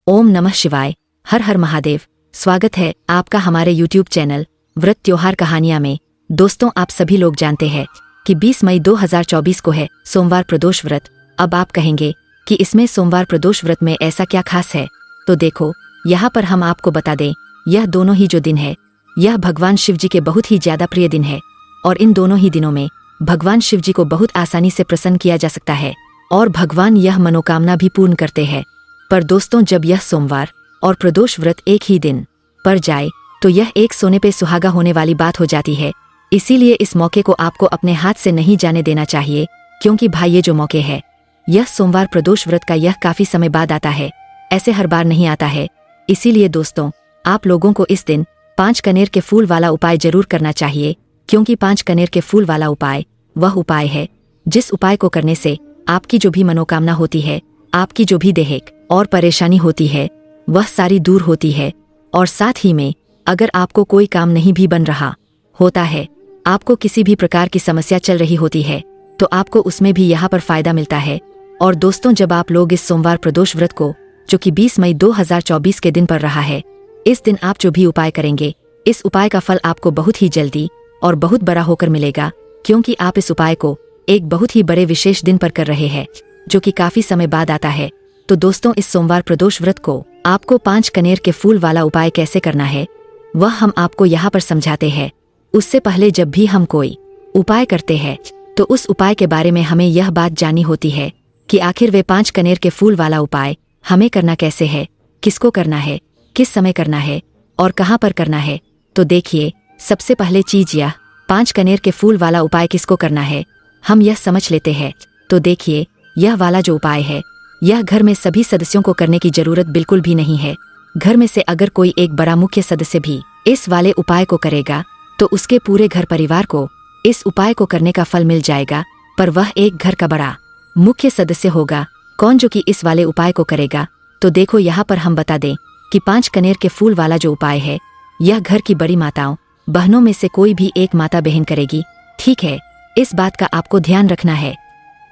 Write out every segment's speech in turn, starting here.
ओम नमः शिवाय। हर हर महादेव। स्वागत है आपका हमारे YouTube चैनल व्रत त्योहार कहानियां में। दोस्तों, आप सभी लोग जानते हैं कि 20 मई 2024 को है सोमवार प्रदोष व्रत। अब आप कहेंगे कि इसमें सोमवार प्रदोष व्रत में ऐसा क्या खास है, तो देखो यहाँ पर हम आपको बता दें, यह दोनों ही जो दिन है यह भगवान शिव जी के बहुत ही ज्यादा प्रिय दिन है और इन दोनों ही दिनों में भगवान शिव जी को बहुत आसानी से प्रसन्न किया जा सकता है और भगवान यह मनोकामना भी पूर्ण करते हैं। पर दोस्तों, जब यह सोमवार और प्रदोष व्रत एक ही दिन पर जाए तो यह एक सोने पे सुहागा होने वाली बात हो जाती है। इसीलिए इस मौके को आपको अपने हाथ से नहीं जाने देना चाहिए, क्योंकि भाई ये जो मौके है यह सोमवार प्रदोष व्रत का यह काफी समय बाद आता है, ऐसे हर बार नहीं आता है। इसीलिए दोस्तों, आप लोगों को इस दिन 5 कनेर के फूल वाला उपाय जरूर करना चाहिए, क्योंकि 5 कनेर के फूल वाला उपाय वह उपाय है जिस उपाय को करने से आपकी जो भी मनोकामना होती है, आपकी जो भी दैहिक और परेशानी होती है वह सारी दूर होती है। और साथ ही में अगर आपको कोई काम नहीं भी बन रहा होता है, आपको किसी भी प्रकार की समस्या चल रही होती है, तो आपको उसमें भी यहाँ पर फायदा मिलता है। और दोस्तों, जब आप लोग इस सोमवार प्रदोष व्रत को, जो कि 20 मई 2024 के दिन पर रहा है, इस दिन आप जो भी उपाय करेंगे, इस उपाय का फल आपको बहुत ही जल्दी और बहुत बड़ा होकर मिलेगा, क्योंकि आप इस उपाय को एक बहुत ही बड़े विशेष दिन पर कर रहे हैं, जो कि काफी समय बाद आता है। तो दोस्तों, इस सोमवार प्रदोष व्रत को आपको 5 कनेर के फूल वाला उपाय कैसे करना है वह हम आपको यहाँ पर समझाते हैं। उससे पहले जब भी हम कोई उपाय करते हैं तो उस उपाय के बारे में हमें यह बात जाननी होती है कि आखिर वे 5 कनेर के फूल वाला उपाय हमें करना कैसे है, किसको करना है, किस समय करना है और कहाँ पर करना है। तो देखिए, सबसे पहले चीज यह 5 कनेर के फूल वाला उपाय किसको करना है हम यह समझ लेते हैं। तो देखिए, यह वाला जो उपाय है यह घर में सभी सदस्यों को करने की जरूरत बिल्कुल भी नहीं है। घर में से अगर कोई एक बड़ा मुख्य सदस्य भी इस वाले उपाय को करेगा तो उसके पूरे घर परिवार को इस उपाय को करने का फल मिल जाएगा। पर वह एक घर का बड़ा मुख्य सदस्य होगा कौन जो कि इस वाले उपाय को करेगा। तो देखो, यहाँ पर हम बता दें कि 5 कनेर के फूल वाला जो उपाय है यह घर की बड़ी माताओं बहनों में से कोई भी एक माता बहन करेगी। ठीक है, इस बात का आपको ध्यान रखना है।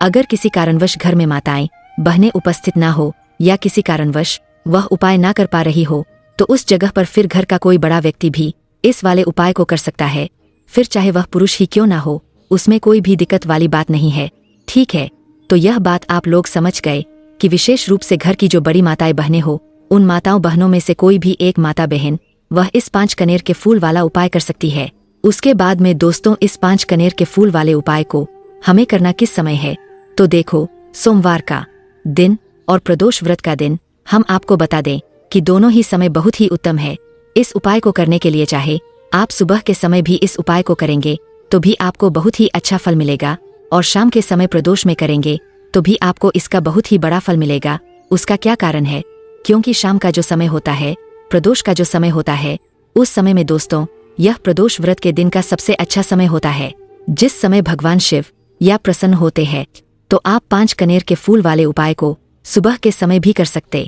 अगर किसी कारणवश घर में माताएं बहनें उपस्थित ना हो या किसी कारणवश वह उपाय ना कर पा रही हो, तो उस जगह पर फिर घर का कोई बड़ा व्यक्ति भी इस वाले उपाय को कर सकता है। फिर चाहे वह पुरुष ही क्यों ना हो, उसमें कोई भी दिक्कत वाली बात नहीं है। ठीक है, तो यह बात आप लोग समझ गए कि विशेष रूप से घर की जो बड़ी माताएं बहनें हो, उन माताओं बहनों में से कोई भी एक माता बहन वह इस 5 कनेर के फूल वाला उपाय कर सकती है। उसके बाद में दोस्तों, इस 5 कनेर के फूल वाले उपाय को हमें करना किस समय है, तो देखो, सोमवार का दिन और प्रदोष व्रत का दिन हम आपको बता दें कि दोनों ही समय बहुत ही उत्तम है इस उपाय को करने के लिए। चाहे आप सुबह के समय भी इस उपाय को करेंगे तो भी आपको बहुत ही अच्छा फल मिलेगा, और शाम के समय प्रदोष में करेंगे तो भी आपको इसका बहुत ही बड़ा फल मिलेगा। उसका क्या कारण है, क्योंकि शाम का जो समय होता है, प्रदोष का जो समय होता है, उस समय में दोस्तों यह प्रदोष व्रत के दिन का सबसे अच्छा समय होता है, जिस समय भगवान शिव या प्रसन्न होते हैं। तो आप 5 कनेर के फूल वाले उपाय को सुबह के समय भी कर सकते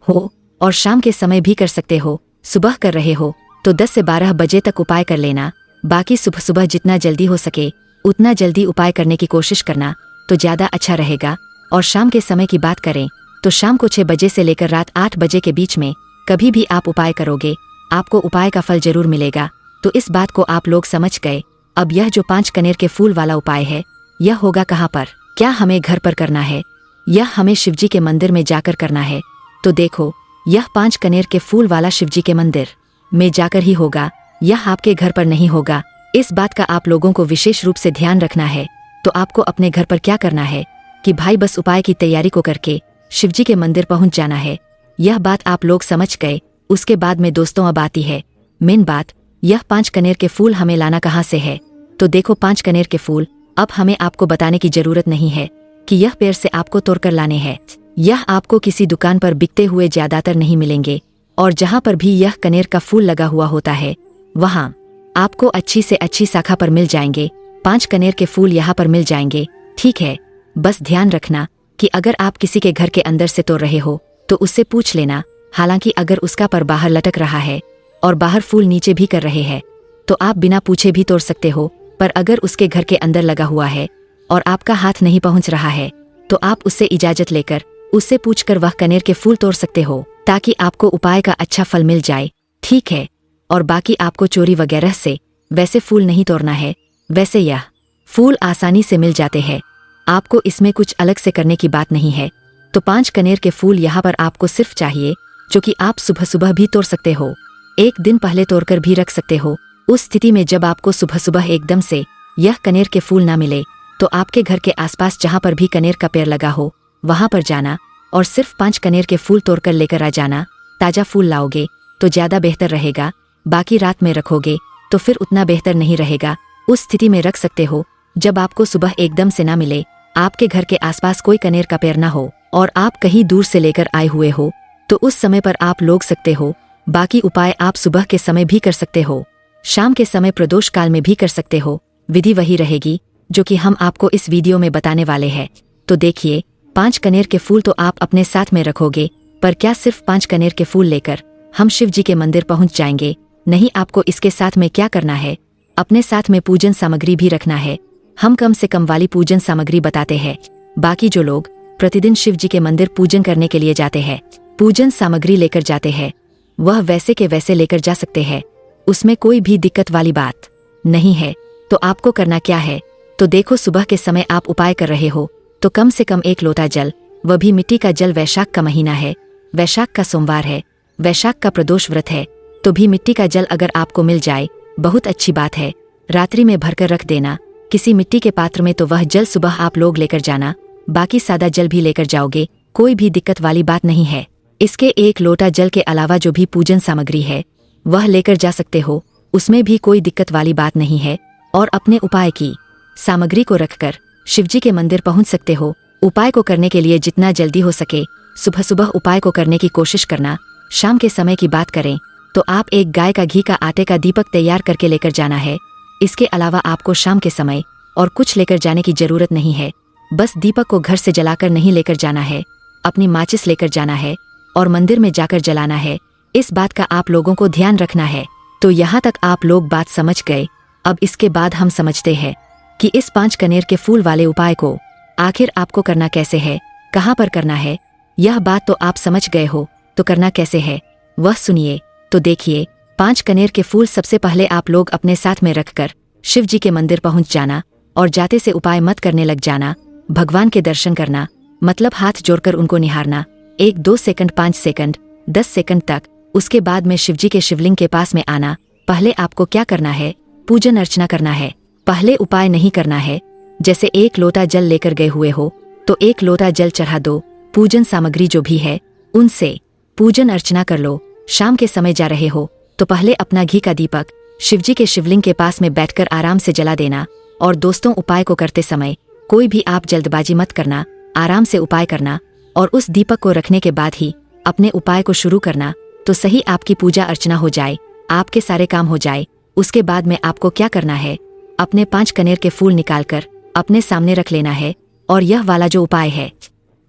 हो और शाम के समय भी कर सकते हो। सुबह कर रहे हो तो 10 से 12 बजे तक उपाय कर लेना। बाकी सुबह सुबह जितना जल्दी हो सके उतना जल्दी उपाय करने की कोशिश करना, तो ज्यादा अच्छा रहेगा। और शाम के समय की बात करें तो शाम को 6 बजे से लेकर रात 8 बजे के बीच में कभी भी आप उपाय करोगे, आपको उपाय का फल जरूर मिलेगा। तो इस बात को आप लोग समझ गए। अब यह जो 5 कनेर के फूल वाला उपाय है यह होगा कहाँ पर, क्या हमें घर पर करना है या हमें शिवजी के मंदिर में जाकर करना है। तो देखो, यह 5 कनेर के फूल वाला शिवजी के मंदिर में जाकर ही होगा, यह आपके घर पर नहीं होगा। इस बात का आप लोगों को विशेष रूप से ध्यान रखना है। तो आपको अपने घर पर क्या करना है कि भाई बस उपाय की तैयारी को करके शिवजी के मंदिर पहुंच जाना है। यह बात आप लोग समझ गए। उसके बाद में दोस्तों अब आती है मेन बात, यह 5 कनेर के फूल हमें लाना कहाँ से है। तो देखो, 5 कनेर के फूल अब हमें आपको बताने की जरूरत नहीं है कि यह पेड़ से आपको तोड़कर लाने हैं। यह आपको किसी दुकान पर बिकते हुए ज्यादातर नहीं मिलेंगे, और जहाँ पर भी यह कनेर का फूल लगा हुआ होता है वहाँ आपको अच्छी से अच्छी शाखा पर मिल जाएंगे। 5 कनेर के फूल यहाँ पर मिल जाएंगे। ठीक है, बस ध्यान रखना कि अगर आप किसी के घर के अंदर से तोड़ रहे हो तो उससे पूछ लेना। हालांकि अगर उसका पर बाहर लटक रहा है और बाहर फूल नीचे भी कर रहे हैं तो आप बिना पूछे भी तोड़ सकते हो। पर अगर उसके घर के अंदर लगा हुआ है और आपका हाथ नहीं पहुंच रहा है तो आप उससे इजाजत लेकर उससे पूछकर वह कनेर के फूल तोड़ सकते हो। ताकि आपको उपाय का अच्छा फल मिल जाए। ठीक है, और बाकी आपको चोरी वगैरह से वैसे फूल नहीं तोड़ना है, वैसे यह फूल आसानी से मिल जाते हैं। आपको इसमें कुछ अलग से करने की बात नहीं है। तो 5 कनेर के फूल यहाँ पर आपको सिर्फ चाहिए, जो कि आप सुबह सुबह भी तोड़ सकते हो, एक दिन पहले तोड़कर भी रख सकते हो। उस स्थिति में जब आपको सुबह सुबह एकदम से यह कनेर के फूल ना मिले, तो आपके घर के आसपास जहाँ पर भी कनेर का पेड़ लगा हो वहाँ पर जाना और सिर्फ 5 कनेर के फूल तोड़कर लेकर आ जाना। ताज़ा फूल लाओगे तो ज़्यादा बेहतर रहेगा, बाकी रात में रखोगे तो फिर उतना बेहतर नहीं रहेगा। उस स्थिति में रख सकते हो जब आपको सुबह एकदम से ना मिले, आपके घर के आसपास कोई कनेर का पेड़ ना हो और आप कहीं दूर से लेकर आए हुए हो, तो उस समय पर आप लोग सकते हो। बाकी उपाय आप सुबह के समय भी कर सकते हो, शाम के समय प्रदोष काल में भी कर सकते हो। विधि वही रहेगी जो कि हम आपको इस वीडियो में बताने वाले हैं। तो देखिए, 5 कनेर के फूल तो आप अपने साथ में रखोगे, पर क्या सिर्फ 5 कनेर के फूल लेकर हम शिव जी के मंदिर पहुंच जाएंगे? नहीं, आपको इसके साथ में क्या करना है, अपने साथ में पूजन सामग्री भी रखना है। हम कम से कम वाली पूजन सामग्री बताते हैं। बाकी जो लोग प्रतिदिन शिव जी के मंदिर पूजन करने के लिए जाते हैं, पूजन सामग्री लेकर जाते हैं, वह वैसे के वैसे लेकर जा सकते हैं, उसमें कोई भी दिक्कत वाली बात नहीं है। तो आपको करना क्या है, तो देखो, सुबह के समय आप उपाय कर रहे हो तो कम से कम 1 लोटा जल, वह भी मिट्टी का जल। वैशाख का महीना है, वैशाख का सोमवार है, वैशाख का प्रदोष व्रत है, तो भी मिट्टी का जल अगर आपको मिल जाए बहुत अच्छी बात है। रात्रि में भरकर रख देना किसी मिट्टी के पात्र में, तो वह जल सुबह आप लोग लेकर जाना। बाकी सादा जल भी लेकर जाओगे, कोई भी दिक्कत वाली बात नहीं है। इसके 1 लोटा जल के अलावा जो भी पूजन सामग्री है वह लेकर जा सकते हो, उसमें भी कोई दिक्कत वाली बात नहीं है। और अपने उपाय की सामग्री को रखकर शिवजी के मंदिर पहुंच सकते हो। उपाय को करने के लिए जितना जल्दी हो सके सुबह सुबह उपाय को करने की कोशिश करना। शाम के समय की बात करें तो आप एक गाय का घी का आटे का दीपक तैयार करके लेकर जाना है। इसके अलावा आपको शाम के समय और कुछ लेकर जाने की जरूरत नहीं है। बस दीपक को घर से जलाकर नहीं लेकर जाना है, अपनी माचिस लेकर जाना है और मंदिर में जाकर जलाना है। इस बात का आप लोगों को ध्यान रखना है। तो यहाँ तक आप लोग बात समझ गए। अब इसके बाद हम समझते हैं कि इस 5 कनेर के फूल वाले उपाय को आखिर आपको करना कैसे है, कहाँ पर करना है। यह बात तो आप समझ गए हो, तो करना कैसे है वह सुनिए। तो देखिए, 5 कनेर के फूल सबसे पहले आप लोग अपने साथ में रखकर शिव जी के मंदिर पहुंच जाना और जाते से उपाय मत करने लग जाना। भगवान के दर्शन करना मतलब हाथ जोड़कर उनको निहारना 1, 2 सेकंड, 5 सेकंड, 10 सेकंड तक। उसके बाद में शिवजी के शिवलिंग के पास में आना। पहले आपको क्या करना है, पूजन अर्चना करना है, पहले उपाय नहीं करना है। जैसे 1 लोटा जल लेकर गए हुए हो तो 1 लोटा जल चढ़ा दो। पूजन सामग्री जो भी है उनसे पूजन अर्चना कर लो। शाम के समय जा रहे हो तो पहले अपना घी का दीपक शिवजी के शिवलिंग के पास में बैठकर आराम से जला देना। और दोस्तों, उपाय को करते समय कोई भी आप जल्दबाजी मत करना, आराम से उपाय करना और उस दीपक को रखने के बाद ही अपने उपाय को शुरू करना, तो सही आपकी पूजा अर्चना हो जाए, आपके सारे काम हो जाए। उसके बाद में आपको क्या करना है, अपने 5 कनेर के फूल निकालकर अपने सामने रख लेना है। और यह वाला जो उपाय है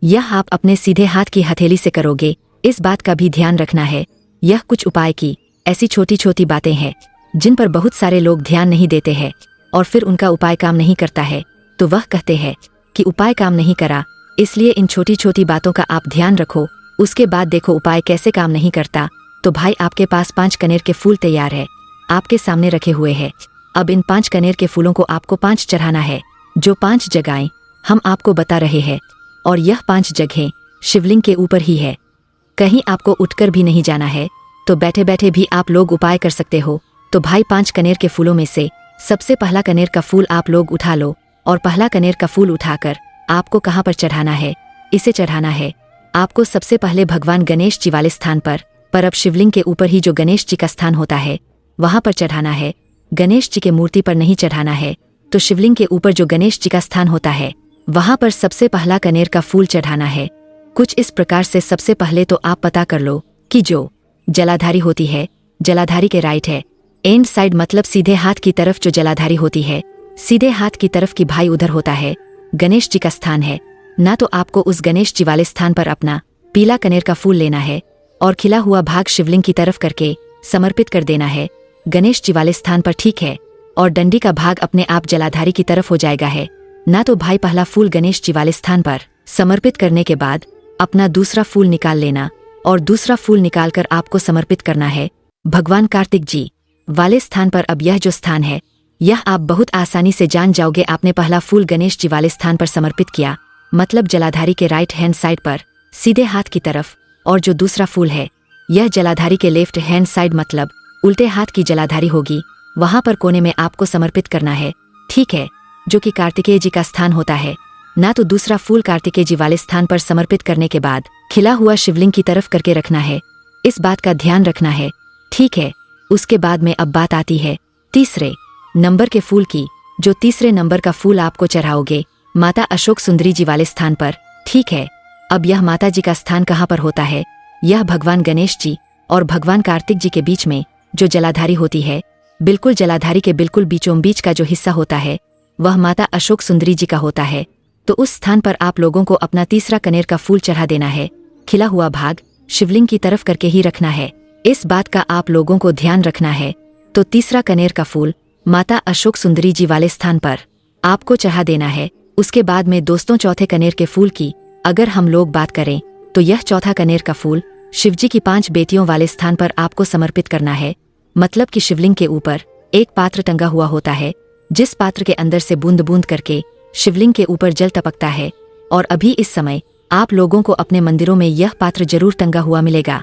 यह आप अपने सीधे हाथ की हथेली से करोगे। इस बात का भी ध्यान रखना है, यह कुछ उपाय की ऐसी छोटी छोटी बातें हैं जिन पर बहुत सारे लोग ध्यान नहीं देते हैं और फिर उनका उपाय काम नहीं करता है, तो वह कहते हैं कि उपाय काम नहीं करा। इसलिए इन छोटी छोटी बातों का आप ध्यान रखो। उसके बाद देखो उपाय कैसे काम नहीं करता। तो भाई, आपके पास 5 कनेर के फूल तैयार है, आपके सामने रखे हुए हैं। अब इन 5 कनेर के फूलों को आपको 5 चढ़ाना है, जो 5 जगहें हम आपको बता रहे हैं। और यह 5 जगहें शिवलिंग के ऊपर ही है, कहीं आपको उठकर भी नहीं जाना है। तो बैठे बैठे भी आप लोग उपाय कर सकते हो। तो भाई, 5 कनेर के फूलों में से सबसे पहला कनेर का फूल आप लोग उठा लो और पहला कनेर का फूल उठाकर आपको कहाँ पर चढ़ाना है, इसे चढ़ाना है आपको सबसे पहले भगवान गणेश जी वाले स्थान पर अब शिवलिंग के ऊपर ही जो गणेश जी का स्थान होता है वहां पर चढ़ाना है। गणेश जी के मूर्ति पर नहीं चढ़ाना है। तो शिवलिंग के ऊपर जो गणेश जी का स्थान होता है वहां पर सबसे पहला कनेर का फूल चढ़ाना है। कुछ इस प्रकार से सबसे पहले तो आप पता कर लो कि जो जलाधारी होती है, जलाधारी के राइट है एंड साइड, मतलब सीधे हाथ की तरफ जो जलाधारी होती है, सीधे हाथ की तरफ की भाई उधर होता है गणेश जी का स्थान है ना। तो आपको उस गणेश जी वाले स्थान पर अपना पीला कनेर का फूल लेना है और खिला हुआ भाग शिवलिंग की तरफ करके समर्पित कर देना है गणेश जी वाले स्थान पर, ठीक है। और डंडी का भाग अपने आप जलाधारी की तरफ हो जाएगा है ना। तो भाई, पहला फूल गणेश जी वाले स्थान पर समर्पित करने के बाद अपना दूसरा फूल निकाल लेना और दूसरा फूल निकालकर आपको समर्पित करना है भगवान कार्तिक जी वाले स्थान पर। अब यह जो स्थान है यह आप बहुत आसानी से जान जाओगे। आपने पहला फूल गणेश जी वाले स्थान पर समर्पित किया, मतलब जलाधारी के राइट हैंड साइड पर सीधे हाथ की तरफ, और जो दूसरा फूल है यह जलाधारी के लेफ्ट हैंड साइड मतलब उल्टे हाथ की जलाधारी होगी, वहां पर कोने में आपको समर्पित करना है, ठीक है, जो कि कार्तिकेय जी का स्थान होता है ना। तो दूसरा फूल कार्तिकेय जी वाले स्थान पर समर्पित करने के बाद खिला हुआ शिवलिंग की तरफ करके रखना है, इस बात का ध्यान रखना है, ठीक है। उसके बाद में अब बात आती है तीसरे नंबर के फूल की। जो तीसरे नंबर का फूल आपको चढ़ाओगे माता अशोक सुंदरी जी वाले स्थान पर, ठीक है। अब यह माता जी का स्थान कहाँ पर होता है? यह भगवान गणेश जी और भगवान कार्तिक जी के बीच में जो जलाधारी होती है, बिल्कुल जलाधारी के बिल्कुल बीचों बीच का जो हिस्सा होता है वह माता अशोक सुंदरी जी का होता है। तो उस स्थान पर आप लोगों को अपना तीसरा कनेर का फूल चढ़ा देना है। खिला हुआ भाग शिवलिंग की तरफ करके ही रखना है, इस बात का आप लोगों को ध्यान रखना है। तो तीसरा कनेर का फूल माता अशोक सुंदरी जी वाले स्थान पर आपको चढ़ा देना है। उसके बाद में दोस्तों चौथे कनेर के फूल की अगर हम लोग बात करें तो यह चौथा कनेर का फूल शिवजी की 5 बेटियों वाले स्थान पर आपको समर्पित करना है। मतलब कि शिवलिंग के ऊपर एक पात्र टंगा हुआ होता है, जिस पात्र के अंदर से बूंद बूंद करके शिवलिंग के ऊपर जल टपकता है। और अभी इस समय आप लोगों को अपने मंदिरों में यह पात्र जरूर टंगा हुआ मिलेगा,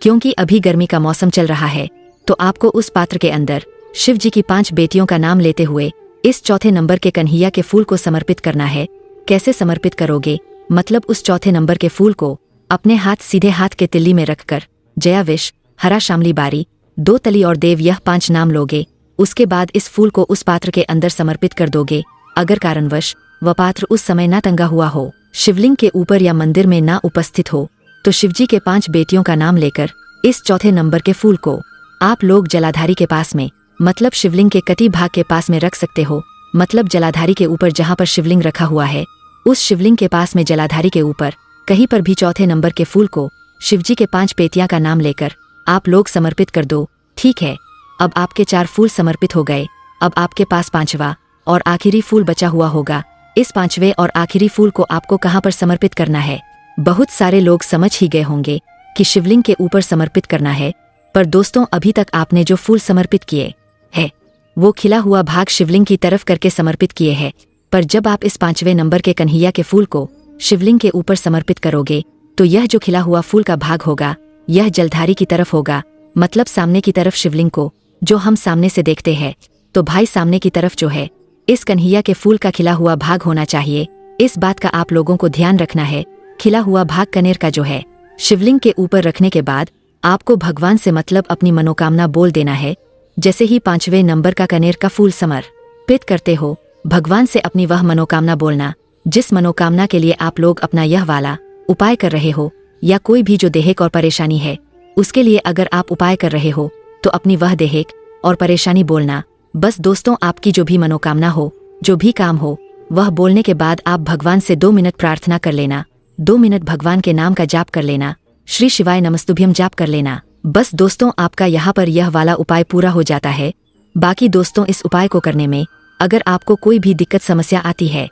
क्योंकि अभी गर्मी का मौसम चल रहा है। तो आपको उस पात्र के अंदर शिव जी की 5 बेटियों का नाम लेते हुए इस चौथे नंबर के कन्हैया के फूल को समर्पित करना है। कैसे समर्पित करोगे? मतलब उस चौथे नंबर के फूल को अपने हाथ सीधे हाथ के तिल्ली में रखकर जया विश, हरा शामली बारी, 2 तली और देव यह 5 नाम लोगे। उसके बाद इस फूल को उस पात्र के अंदर समर्पित कर दोगे। अगर कारणवश वह पात्र उस समय ना टंगा हुआ हो, शिवलिंग के ऊपर या मंदिर में ना उपस्थित हो, तो शिवजी के 5 बेटियों का नाम लेकर इस चौथे नंबर के फूल को आप लोग जलाधारी के पास में मतलब शिवलिंग के कटी भाग के पास में रख सकते हो। मतलब जलाधारी के ऊपर जहाँ पर शिवलिंग रखा हुआ है उस शिवलिंग के पास में जलाधारी के ऊपर कहीं पर भी चौथे नंबर के फूल को शिवजी के 5 बेटियां का नाम लेकर आप लोग समर्पित कर दो, ठीक है। अब आपके 4 फूल समर्पित हो गए। अब आपके पास 5वां और आखिरी फूल बचा हुआ होगा। इस 5वें और आखिरी फूल को आपको कहाँ पर समर्पित करना है? बहुत सारे लोग समझ ही गए होंगे कि शिवलिंग के ऊपर समर्पित करना है, पर दोस्तों अभी तक आपने जो फूल समर्पित किए है वो खिला हुआ भाग शिवलिंग की तरफ करके समर्पित किए हैं। पर जब आप इस 5वें नंबर के कन्हैया के फूल को शिवलिंग के ऊपर समर्पित करोगे तो यह जो खिला हुआ फूल का भाग होगा यह जलधारी की तरफ होगा, मतलब सामने की तरफ शिवलिंग को जो हम सामने से देखते हैं। तो भाई सामने की तरफ जो है इस कन्हैया के फूल का खिला हुआ भाग होना चाहिए। इस बात का आप लोगों को ध्यान रखना है। खिला हुआ भाग कनेर का जो है शिवलिंग के ऊपर रखने के बाद आपको भगवान से मतलब अपनी मनोकामना बोल देना है। जैसे ही 5वें नंबर का कनेर का फूल समर्पित करते हो, भगवान से अपनी वह मनोकामना बोलना जिस मनोकामना के लिए आप लोग अपना यह वाला उपाय कर रहे हो, या कोई भी जो देहेक और परेशानी है उसके लिए अगर आप उपाय कर रहे हो तो अपनी वह देहेक और परेशानी बोलना। बस दोस्तों आपकी जो भी मनोकामना हो, जो भी काम हो, वह बोलने के बाद आप भगवान से 2 मिनट प्रार्थना कर लेना। 2 मिनट भगवान के नाम का जाप कर लेना, श्री शिवाय नमस्तुभ्यम जाप कर लेना। बस दोस्तों आपका यहाँ पर यह वाला उपाय पूरा हो जाता है। बाकी दोस्तों इस उपाय को करने में अगर आपको कोई भी दिक्कत समस्या आती है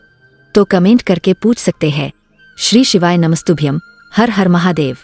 तो कमेंट करके पूछ सकते हैं। श्री शिवाय नमस्तुभ्यम। हर हर महादेव।